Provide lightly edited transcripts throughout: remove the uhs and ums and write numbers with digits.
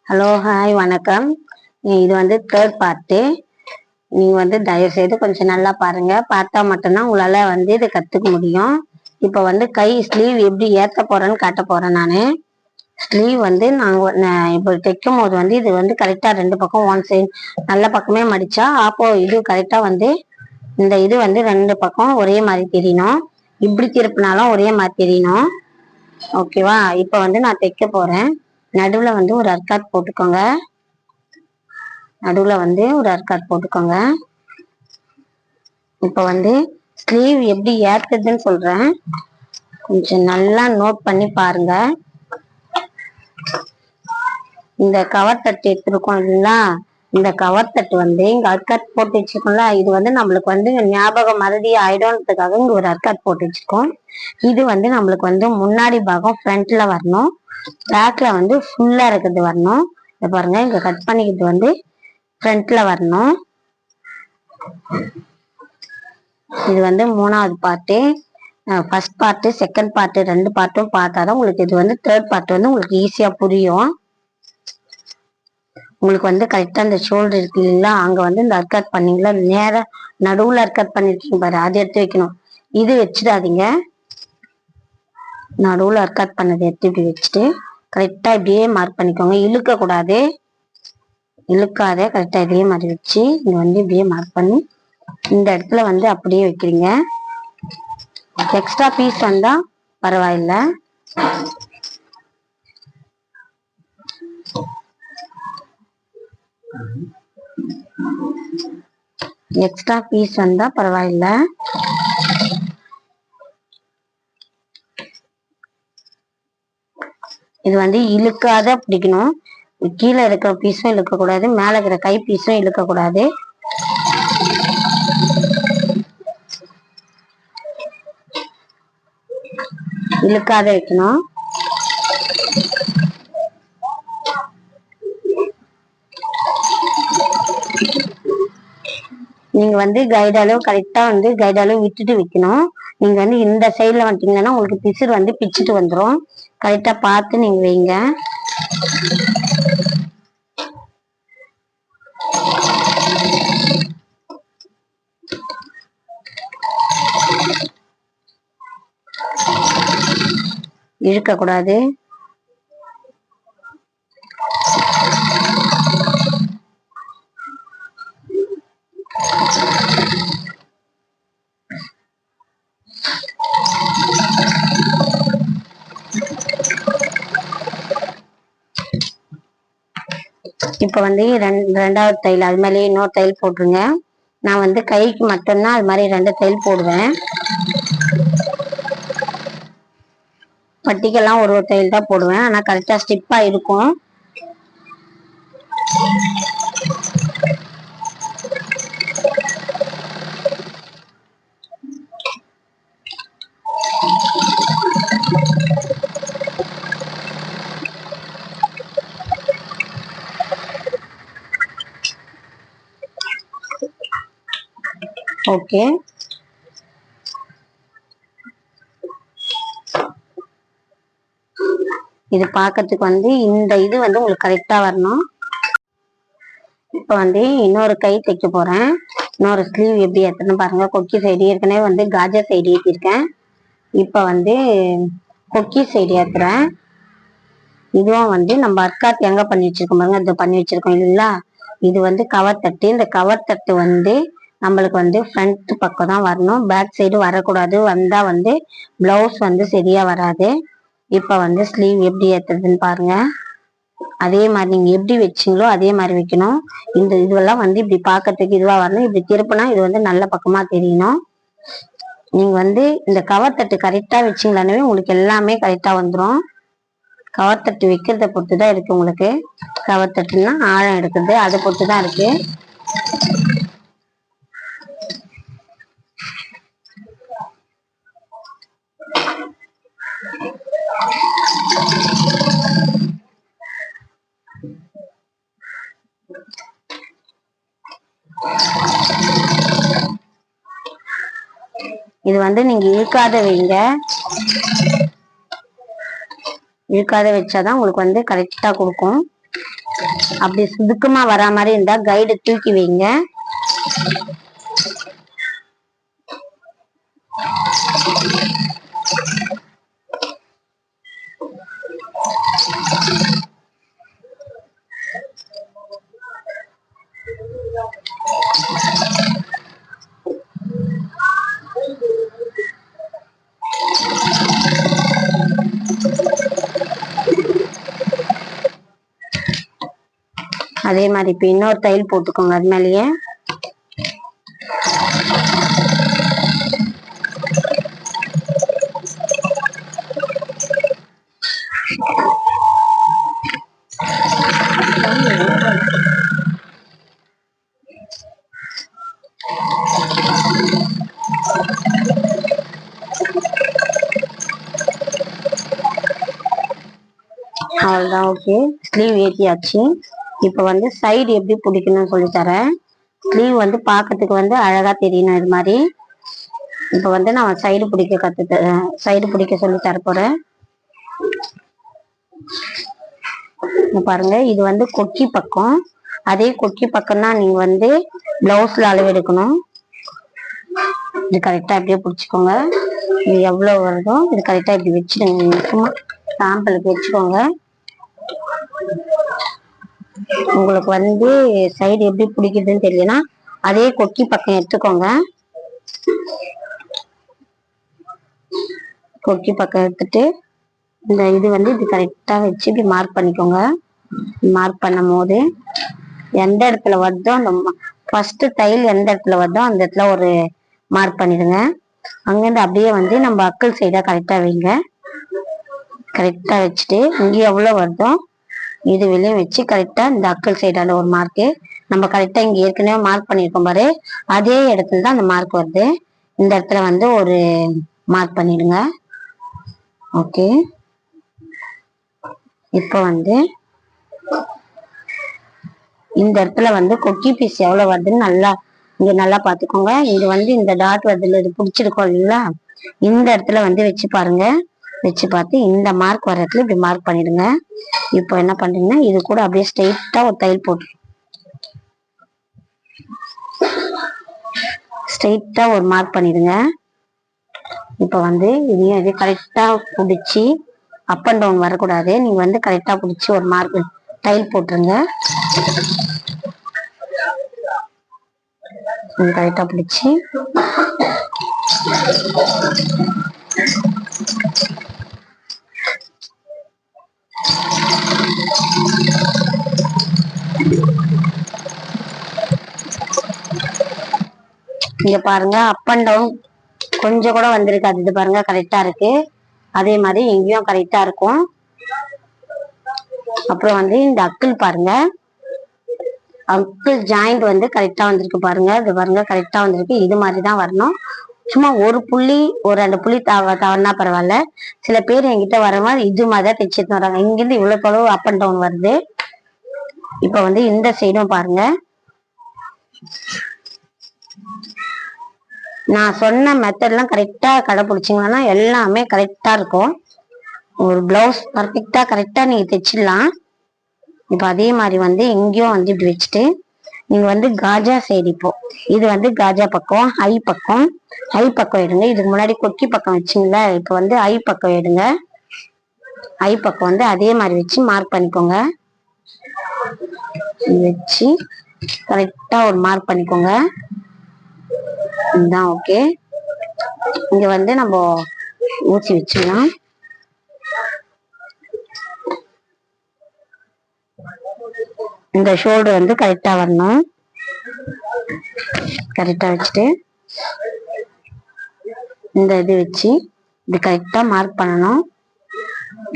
Hello hi வணக்கம். இது வந்து தேர்ட் பார்ட்டு. நீங்கள் வந்து தயவுசெய்து கொஞ்சம் நல்லா பாருங்கள். பார்த்தா மட்டும்தான் உங்களால் வந்து இதை கற்றுக்க முடியும். இப்போ வந்து கை ஸ்லீவ் எப்படி ஏற்ற போகிறேன்னு காட்ட போகிறேன். நான் ஸ்லீவ் வந்து நாங்கள் இப்போ தைக்கும் போது வந்து இது வந்து கரெக்டாக ரெண்டு பக்கம் ஒன் சைடு நல்ல பக்கமே மடித்தா இது கரெக்டாக வந்து இந்த இது வந்து ரெண்டு பக்கம் ஒரே மாதிரி தெரியணும். இப்படி திருப்பினாலும் ஒரே மாதிரி தெரியணும். ஓகேவா? இப்போ வந்து நான் தைக்க போகிறேன். நடுவில் வந்து ஒரு அர்க்காட் போட்டுக்கோங்க. இப்போ வந்து ஸ்லீவ் எப்படி ஏற்றுதுன்னு சொல்றேன், கொஞ்சம் நல்லா நோட் பண்ணி பாருங்க. இந்த கவர் தட்டு எடுத்துருக்கோம் இல்லைங்களா, இந்த கவர் தட்டு வந்து இங்க அர்க்காட் போட்டு வச்சிருக்கோம்ல, இது வந்து நம்மளுக்கு வந்து ஞாபகம் மறதி ஆயிடும்ன்றதுக்காக இங்க ஒரு அர்க்காட் போட்டு வச்சிருக்கோம். இது வந்து நம்மளுக்கு வந்து முன்னாடி பாகம் ஃப்ரண்ட்ல வரணும், பேக்ல வந்து ஃபுல்லா இருக்கிறது வரணும். இதை பாருங்க, இங்க கட் பண்ணிக்கிட்டு வந்து ஃப்ரண்ட்ல வரணும். இது வந்து மூணாவது part. First part second part ரெண்டு பார்ட்டும் பார்த்தாதான் உங்களுக்கு இது வந்து தேர்ட் பார்ட் வந்து உங்களுக்கு ஈஸியா புரியும். உங்களுக்கு வந்து கரெக்டா இந்த ஷோல்டர் இருக்கு இல்லைங்களா, அங்க வந்து இந்த அர்க்காட் பண்ணீங்களா, நேரம் நடுவுல அர்க்காட் பண்ணிருக்கீங்க பாரு, அதை எடுத்து வைக்கணும். இது வச்சிடாதீங்க, நடுவுல அர்க்காட் பண்ணதை எடுத்து இப்படி வச்சுட்டு கரெக்டா இப்படியே மார்க் பண்ணிக்கோங்க. இழுக்க கூடாது, இழுக்காத, கரெக்டா இதே மாதிரி வச்சு இங்க வந்து இப்படியே மார்க் பண்ணி இந்த இடத்துல வந்து அப்படியே வைக்கிறீங்க. எக்ஸ்ட்ரா பீஸ் வந்தா பரவாயில்ல. எக்ஸ்ட்ரா பீஸ் வந்தா பரவாயில்ல. இது வந்து இழுக்காத பிடிக்கணும். கீழே இருக்கிற பீஸும் இழுக்க கூடாது, மேல இருக்கிற கை பீஸும் இழுக்க கூடாது. இழுக்காத வைக்கணும். நீங்க வந்து கைடு அளவு கரெக்டா வந்து கைடு அளவு விட்டுட்டு வைக்கணும். நீங்க வந்து இந்த சைட்ல வந்துட்டீங்கன்னா உங்களுக்கு பிசுறு வந்து பிச்சுட்டு வந்துடும். கரெக்டா பார்த்து நீங்க வைங்க. இழுக்க கூடாது. இப்ப வந்து ரெண்டாவது தையல் அது மேலேயே இன்னொரு தையல் போட்டுருங்க. நான் வந்து கைக்கு மட்டும்தான் அது மாதிரி ரெண்டு தையல் போடுவேன். பட்டிக்கெல்லாம் ஒரு தையல் தான் போடுவேன், ஆனா கரெக்டா ஸ்டிப்பா இருக்கும். ஓகே, இது பார்க்கறதுக்கு வந்து இந்த இது வந்து உங்களுக்கு கரெக்டா வரணும். இப்போ வந்து இன்னொரு கை தைக்க போறேன். இன்னொரு ஸ்லீவ் எப்படி ஏற்றணும் பாருங்க. கொக்கி சைடு ஏற்கனவே வந்து காஜா சைடு ஏற்றிருக்கேன். இப்போ வந்து கொக்கி சைடு ஏற்றுறேன். இதுவும் வந்து நம்ம அர்க்காட் எங்க பண்ணி வச்சிருக்கோம் பாருங்க, இதை பண்ணி வச்சிருக்கோம் இல்லைங்களா, இது வந்து கவர் தட்டு. இந்த கவர் தட்டு வந்து நம்மளுக்கு வந்து ஃப்ரண்ட் பக்கம் தான் வரணும், பேக் சைடு வரக்கூடாது. வந்தா வந்து பிளவுஸ் வந்து சரியா வராது. இப்ப வந்து ஸ்லீவ் எப்படி ஏத்துறதுன்னு பாருங்க. அதே மாதிரி நீங்க எப்படி வச்சீங்களோ அதே மாதிரி வைக்கணும். இந்த இதுவெல்லாம் வந்து இப்படி பார்க்கறதுக்கு இதுவா வரணும். இப்படி திருப்பினா இது வந்து நல்ல பக்கமா தெரியணும். நீங்க வந்து இந்த கவர் தட்டு கரெக்டா வச்சீங்களானவே உங்களுக்கு எல்லாமே கரெக்டா வந்துடும். கவர் தட்டு வைக்கிறத பொறுத்து தான் இருக்கு உங்களுக்கு. கவர் தட்டுன்னா ஆழம் எடுக்கிறது, அதை பொறுத்து தான் இருக்கு. இது வந்து நீங்க இழுக்காத வைங்க, இழுக்காத வச்சாதான் உங்களுக்கு வந்து கரெக்டா கொடுக்கும். அப்படி சுதுக்கமா வரா மாதிரி இருந்தா கைடு தூக்கி வைங்க. அதே மாதிரி இப்ப இன்னொரு தையல் போட்டுக்கோங்க அது மேலேயே. அவ்வளவுதான். ஓகே, ஸ்லீவ் ஏற்றியாச்சு. இப்ப வந்து சைடு எப்படி பிடிக்கணும்னு சொல்லி தரேன். ஸ்லீவ் வந்து பாக்கிறதுக்கு வந்து அழகா தெரியணும் இது மாதிரி. இப்ப வந்து நான் சைடு பிடிக்க சொல்லி தர போறேன். பாருங்க, இது வந்து கொக்கி பக்கம். அதே கொக்கி பக்கம் தான் நீங்க வந்து பிளவுஸ்ல அளவு எடுக்கணும். இது கரெக்டா அப்படியே பிடிச்சிக்கோங்க. இது எவ்வளவு வருதோ இது கரெக்டா இப்படி வச்சுடுங்க. சும்மா சாம்பிளுக்கு வச்சுக்கோங்க. உங்களுக்கு வந்து சைடு எப்படி பிடிக்குதுன்னு தெரியலனா அதே கொக்கி பக்கம் எடுத்துக்கோங்க. கொக்கி பக்கம் எடுத்துட்டு இந்த இது வந்து இது கரெக்டா வச்சு இப்படி மார்க் பண்ணிக்கோங்க. மார்க் பண்ணும் போது எந்த இடத்துல வருதோ அந்த ஃபர்ஸ்ட் தையல் எந்த இடத்துல வருதோ அந்த இடத்துல ஒரு மார்க் பண்ணிடுங்க. அங்கிருந்து அப்படியே வந்து நம்ம அக்கல் சைடா கரெக்டா வைங்க. கரெக்டா வச்சுட்டு இங்க எவ்வளவு வருதோ இது வெளியும் வச்சு கரெக்டா இந்த அக்கல் சைடால ஒரு மார்க்கு. நம்ம கரெக்டா இங்க ஏற்கனவே மார்க் பண்ணிருக்கோம் பாரு, அதே இடத்துல தான் அந்த மார்க் வருது. இந்த இடத்துல வந்து ஒரு மார்க் பண்ணிடுங்க. ஓகே, இப்ப வந்து இந்த இடத்துல வந்து கொக்கி பீஸ் எவ்வளவு வருதுன்னு இங்க நல்லா பாத்துக்கோங்க. இது வந்து இந்த டாட் வருதுல, இது பிடிச்சிருக்கோம் இல்லைங்களா, இந்த இடத்துல வந்து வச்சு பாருங்க. வச்சு பார்த்து இந்த மார்க் வர இடத்துல இப்படி மார்க் பண்ணிடுங்க. இப்போ என்ன பண்றீங்கன்னா இது கூட அப்படியே ஸ்ட்ரெயிட்டா ஒரு தையல் போட்டு ஸ்ட்ரெயிட்டா ஒரு மார்க் பண்ணிடுங்க. இப்ப வந்து இதையும் இது கரெக்டா பிடிச்சி அப் அண்ட் டவுன் வரக்கூடாது. நீங்க வந்து கரெக்டா பிடிச்சி ஒரு மார்க் டைல் போட்டுருங்க. கரெக்டா பிடிச்சி இங்க பாருங்க, அப் அண்ட் டவுன் கொஞ்சம் கூட வந்திருக்காது. இது பாருங்க கரெக்டா இருக்கு. அதே மாதிரி எங்கேயும் கரெக்டா இருக்கும். அப்புறம் வந்து இந்த அக்கிள் பாருங்க, அக்கிள் ஜாயிண்ட் வந்து கரெக்டா வந்திருக்கு பாருங்க. இது பாருங்க கரெக்டா வந்திருக்கு. இது மாதிரிதான் வரணும். சும்மா ஒரு புள்ளி ஒரு 2 புள்ளி தவறுனா பரவாயில்ல. சில பேர் என்கிட்ட வர மாதிரி இது மாதிரிதான் தைச்சிட்டு வராங்க. இங்கிருந்து இவ்வளவு தொலைவு அப் அண்ட் டவுன் வருது. இப்ப வந்து இந்த சைடும் பாருங்க, நான் சொன்ன மெத்தட் எல்லாம் கரெக்டா கடைபிடிச்சிங்கன்னா எல்லாமே கரெக்டா இருக்கும். ஒரு பிளவுஸ் பர்ஃபெக்டா கரெக்டா நீங்க தைச்சிடலாம். இப்ப அதே மாதிரி வந்து எங்கேயும் வந்து இப்படி வச்சுட்டு நீங்க வந்து காஜா சைடு, இப்போ இது வந்து காஜா பக்கம், ஐ பக்கம் எடுங்க. இதுக்கு முன்னாடி கொக்கி பக்கம் வச்சுங்களா, இப்ப வந்து ஐ பக்கம் எடுங்க. ஐ பக்கம் வந்து அதே மாதிரி வச்சு மார்க் பண்ணிக்கோங்க. வச்சு கரெக்டா ஒரு மார்க் பண்ணிக்கோங்க. இதுதான் ஓகே. இங்க வந்து நம்ம ஊசி வச்சுக்கலாம். இந்த ஷோல்டர் வந்து கரெக்டா வரணும். கரெக்டா வச்சுட்டு இந்த இது வச்சு இது கரெக்டா மார்க் பண்ணணும்.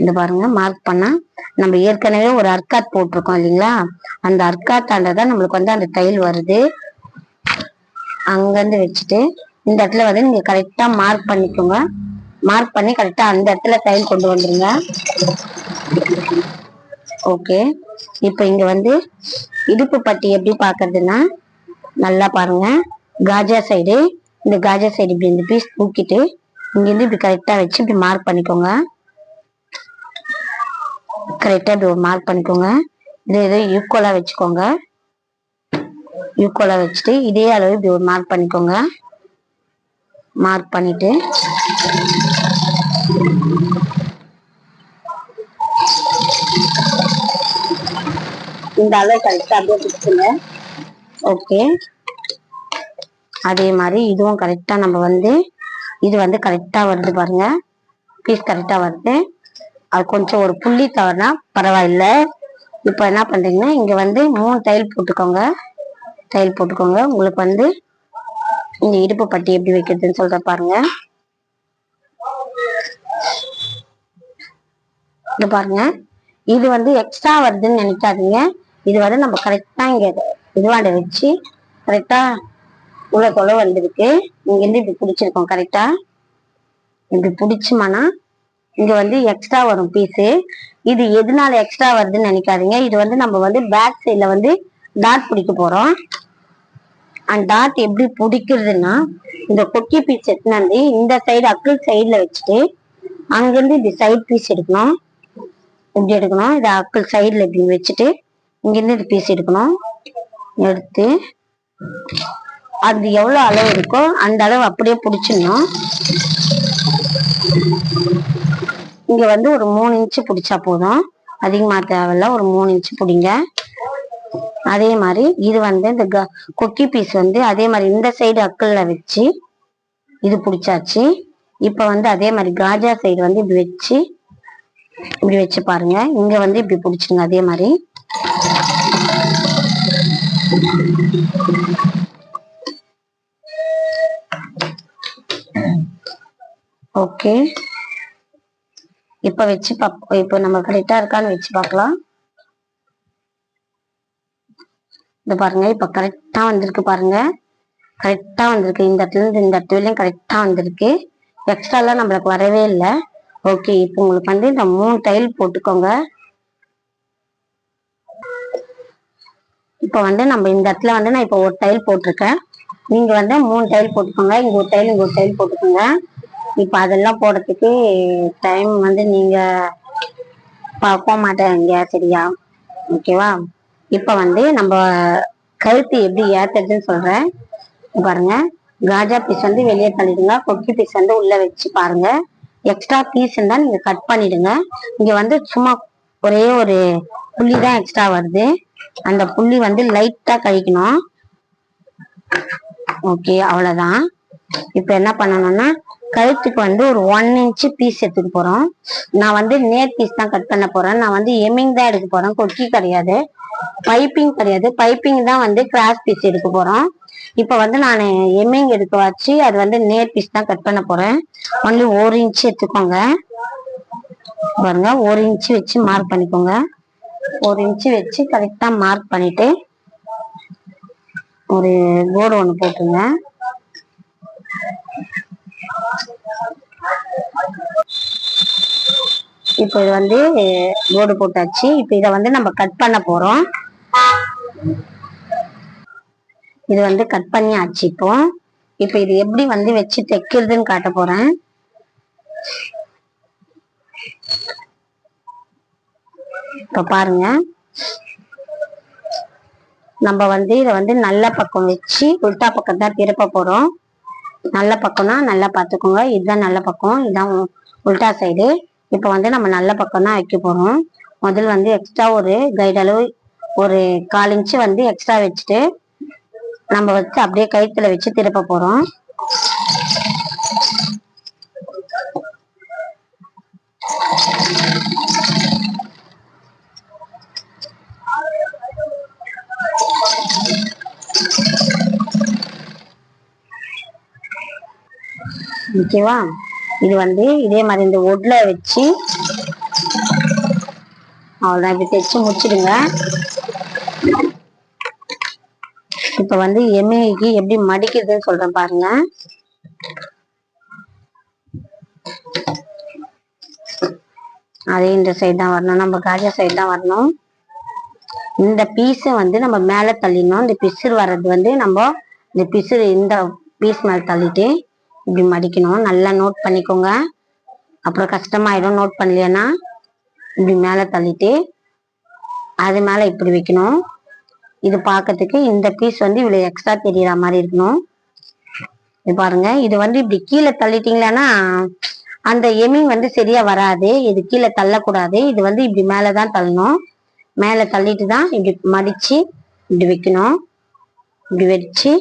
இந்த பாருங்க, மார்க் பண்ணா நம்ம ஏற்கனவே ஒரு அர்க்காத் போட்டிருக்கோம் இல்லைங்களா, அந்த அர்க்காத்தாண்டதான் நம்மளுக்கு வந்து அந்த தையல் வருது. அங்கிருந்து வச்சுட்டு இந்த இடத்துல வந்து நீங்க கரெக்டா மார்க் பண்ணிக்கோங்க. மார்க் பண்ணி கரெக்டா அந்த இடத்துல தையல் கொண்டு வந்துருங்க. ஓகே, இப்ப இங்க வந்து இடுப்பு பட்டி எப்படி பாக்குறதுன்னா நல்லா பாருங்க. காஜா சைடு, இந்த காஜா சைடு இப்படி இந்த பீஸ் தூக்கிட்டு இங்க இருந்து இப்படி கரெக்டா வச்சு இப்படி மார்க் பண்ணிக்கோங்க. கரெக்டா இப்படி ஒரு மார்க் பண்ணிக்கோங்க. இதே ஈக்குவலா வச்சுக்கோங்க. ஈக்குவலா வச்சுட்டு இதே அளவு இப்படி ஒரு மார்க் பண்ணிக்கோங்க. மார்க் பண்ணிட்டு இந்த அளவு கரெக்டா அப்படியே பிடிச்சுங்க. ஓகே, அதே மாதிரி இதுவும் கரெக்டா நம்ம வந்து இது வந்து கரெக்டா வருது பாருங்க. பீஸ் கரெக்டா வருது. அது கொஞ்சம் ஒரு புள்ளி தவறுனா பரவாயில்ல. இப்ப என்ன பண்றீங்கன்னா இங்க வந்து 3 தையல் போட்டுக்கோங்க. தையல் போட்டுக்கோங்க. உங்களுக்கு வந்து இந்த இடுப்பு பட்டி எப்படி வைக்கிறதுன்னு சொல்ற பாருங்க. இது பாருங்க, இது வந்து எக்ஸ்ட்ரா வருதுன்னு நினைக்காதீங்க. இது வந்து நம்ம கரெக்டா இங்க இதுவாண்ட வச்சு கரெக்டா உள்ள தொலை வந்திருக்கு. இங்க இருந்து இப்படி பிடிச்சிருக்கோம். கரெக்டா இப்படி பிடிச்சுமானா இங்க வந்து எக்ஸ்ட்ரா வரும் பீஸு. இது எதனால எக்ஸ்ட்ரா வருதுன்னு நினைக்காதீங்க. இது வந்து நம்ம வந்து பேக் சைட்ல வந்து டாட் பிடிக்க போறோம். அந்த டாட் எப்படி பிடிக்கிறதுன்னா இந்த கொக்கி பீஸ் எடுத்துனாந்து இந்த சைடு அக்கிள் சைட்ல வச்சுட்டு அங்கிருந்து இப்படி சைட் பீஸ் எடுக்கணும். இப்படி எடுக்கணும். இதை அக்கிள் சைட்ல இப்படி வச்சுட்டு இங்கிருந்து இது பீஸ் எடுக்கணும். எடுத்து அது எவ்வளவு அளவு இருக்கோ அந்த அளவு அப்படியே பிடிச்சிடணும். இங்க வந்து ஒரு 3 இன்ச்சு பிடிச்சா போதும், அதிகமா தேவையில்ல. ஒரு 3 இன்ச்சு பிடிங்க. அதே மாதிரி இது வந்து இந்த கொக்கி பீஸ் வந்து அதே மாதிரி இந்த சைடு அக்கல்ல வச்சு இது பிடிச்சாச்சு. இப்ப வந்து அதே மாதிரி காஜா சைடு வந்து இப்படி வச்சு பாருங்க. இங்க வந்து இப்படி பிடிச்சிருங்க. அதே மாதிரி ஓகே. இப்ப வச்சு இப்ப நம்ம கரெக்டா இருக்கான்னு வச்சு பார்க்கலாம். இது பாருங்க, இப்ப கரெக்டா வந்திருக்கு பாருங்க. கரெக்டா வந்திருக்கு. இந்த இடத்துல இருந்து இந்த இடத்துலயும் கரெக்டா வந்திருக்கு. எக்ஸ்ட்ரா எல்லாம் நம்மளுக்கு வரவே இல்லை. ஓகே, இப்போ உங்களுக்கு வந்து இந்த 3 தையல் போட்டுக்கோங்க. இப்ப வந்து நம்ம இந்த இடத்துல வந்து நான் இப்ப ஒரு தையல் போட்டிருக்கேன். நீங்க வந்து 3 தையல் போட்டுக்கோங்க. இங்க ஒரு தையல், இங்க ஒரு தையல் போட்டுக்கோங்க. இப்ப அதெல்லாம் போடுறதுக்கு டைம் வந்து நீங்க பார்க்க மாட்டேங்க. சரியா? ஓகேவா? இப்ப வந்து நம்ம கழுத்து எப்படி ஏத்துறதுன்னு சொல்றேன் பாருங்க. காஜா பீஸ் வந்து வெளியே தள்ளிடுங்க. கொக்கி பீஸ் வந்து உள்ள வச்சு பாருங்க. எக்ஸ்ட்ரா பீஸ் இருந்தா நீங்க கட் பண்ணிடுங்க. இங்க வந்து சும்மா ஒரே ஒரு புள்ளி தான் எக்ஸ்ட்ரா வருது. அந்த புள்ளி வந்து லைட்டா கழிக்கணும். ஓகே, அவ்வளவுதான். இப்ப என்ன பண்ணணும்னா கழுத்துக்கு வந்து ஒரு 1 இன்ச்சு பீஸ் எடுத்துட்டு போறோம். நான் வந்து நேர் பீஸ் தான் கட் பண்ண போறேன். நான் வந்து எம்மிங் தான் எடுக்க போறேன். கொக்கி கிடையாது, பைப்பிங் கிடையாது. பைப்பிங் தான் வந்து கிராஸ் பீஸ் எடுக்க போறோம். இப்ப வந்து நான் எம்மிங் எடுக்க வச்சு அது வந்து நேர் பீஸ் தான் கட் பண்ண போறேன். ஒன்லி 1 இன்ச்சு எடுத்துக்கோங்க. பாருங்க, 1 இன்ச்சு வச்சு மார்க் பண்ணிக்கோங்க. 1 இன்ச்சு வச்சு கரெக்டா மார்க் பண்ணிட்டு ஒரு கோடு ஒண்ணு போட்டுருங்க. இப்ப இது வந்து கோடு போட்டாச்சு. இப்ப இத வந்து நம்ம கட் பண்ண போறோம். இது வந்து கட் பண்ணி ஆச்சு. இப்ப இது எப்படி வந்து வச்சு தைக்கிறதுன்னு காட்ட போறேன். இப்ப பாருங்க, நம்ம வந்து இதை வந்து நல்ல பக்கம் வச்சு உல்டா பக்கம் தான் திருப்ப போறோம். நல்ல பக்கம்னா நல்லா பாத்துக்கோங்க. இதுதான் நல்ல பக்கம், இதுதான் உல்டா சைடு. இப்ப வந்து நம்ம நல்ல பக்கம் தான் வைக்க போறோம். முதல் வந்து எக்ஸ்ட்ரா ஒரு கைடு அளவு ஒரு 1/4 இன்ச்சு வந்து எக்ஸ்ட்ரா வச்சுட்டு நம்ம வச்சு அப்படியே கயித்துல வச்சு திருப்ப போறோம். ஓகேவா? இது வந்து இதே மாதிரி இந்த ஒட்ல வச்சு அவ்வளவுதான். இப்படி தைச்சு முடிச்சிடுங்க. இப்ப வந்து எம்ஏக்கு எப்படி மடிக்கிறதுன்னு சொல்றேன் பாருங்க. அதே இந்த சைடு தான் வரணும். நம்ம காஜா சைடு தான் வரணும். இந்த பீஸை வந்து நம்ம மேல தள்ளிடணும். இந்த பிசுறு வர்றது வந்து நம்ம இந்த பிசுறு இந்த பீஸ் மேல தள்ளிட்டு இப்படி மடிக்கணும். நல்லா நோட் பண்ணிக்கோங்க, அப்புறம் கஷ்டமாயிடும் நோட் பண்ணலைன்னா. இப்படி மேல தள்ளிட்டு அது மேல இப்படி வைக்கணும். இது பார்க்கறதுக்கு இந்த பீஸ் வந்து இவ்வளவு எக்ஸ்ட்ரா தெரியற மாதிரி இருக்கணும். இது பாருங்க, இது வந்து இப்படி கீழே தள்ளிட்டீங்களன்னா அந்த எமிங் வந்து சரியா வராது. இது கீழே தள்ளக்கூடாது. இது வந்து இப்படி மேலதான் தள்ளணும். மேல தள்ளிட்டு தான் இப்படி மடிச்சு இப்படி வைக்கணும். இப்படி வச்சு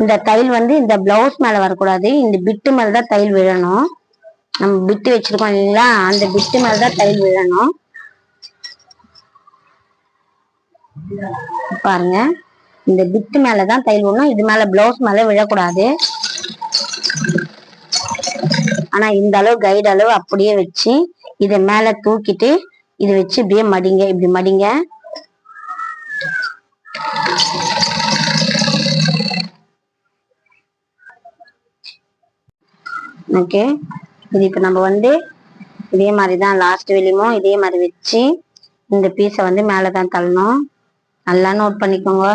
இந்த தையல் வந்து இந்த பிளவுஸ் மேல வரக்கூடாது. இந்த பிட்டு மேலதான் தையல் விழணும். நம்ம பிட்டு வச்சிருக்கோம் இல்லைங்களா, அந்த பிட்டு மேலதான் தையல் விழணும். பாருங்க, இந்த பிட்டு மேலதான் தையல் விடணும். இது மேல பிளவுஸ் மேல விழக்கூடாது. ஆனா இந்த அளவு கைடு அளவு அப்படியே வச்சு இதை மேல தூக்கிட்டு இதை வச்சு இப்படியே மடிங்க. இப்படி மடிங்க. ஓகே, இது இப்ப நம்ம வந்து இதே மாதிரிதான் லாஸ்ட் வெளியுமோ இதே மாதிரி வச்சு இந்த பீஸை வந்து மேலதான் தள்ளணும். நல்லா நோட் பண்ணிக்கோங்க.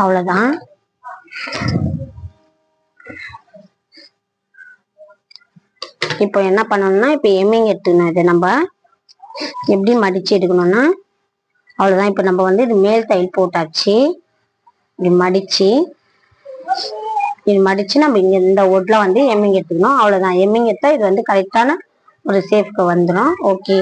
அவ்வளவுதான். இப்போ என்ன பண்ணணும்னா, இப்ப எம்மிங் எடுத்துக்கணும். இதை நம்ம எப்படி மடிச்சு எடுக்கணும்னா அவ்வளவுதான். இப்ப நம்ம வந்து இது மேல் தையல் போட்டாச்சு. இப்படி மடிச்சு இது மடிச்சு நம்ம இங்க இந்த ஒட்ல வந்து எம்மிங் எடுத்துக்கணும். அவ்வளவுதான். எம்மிங் எடுத்தா இது வந்து கரெக்டான ஒரு ஷேப்க்கு வந்துடும். ஓகே.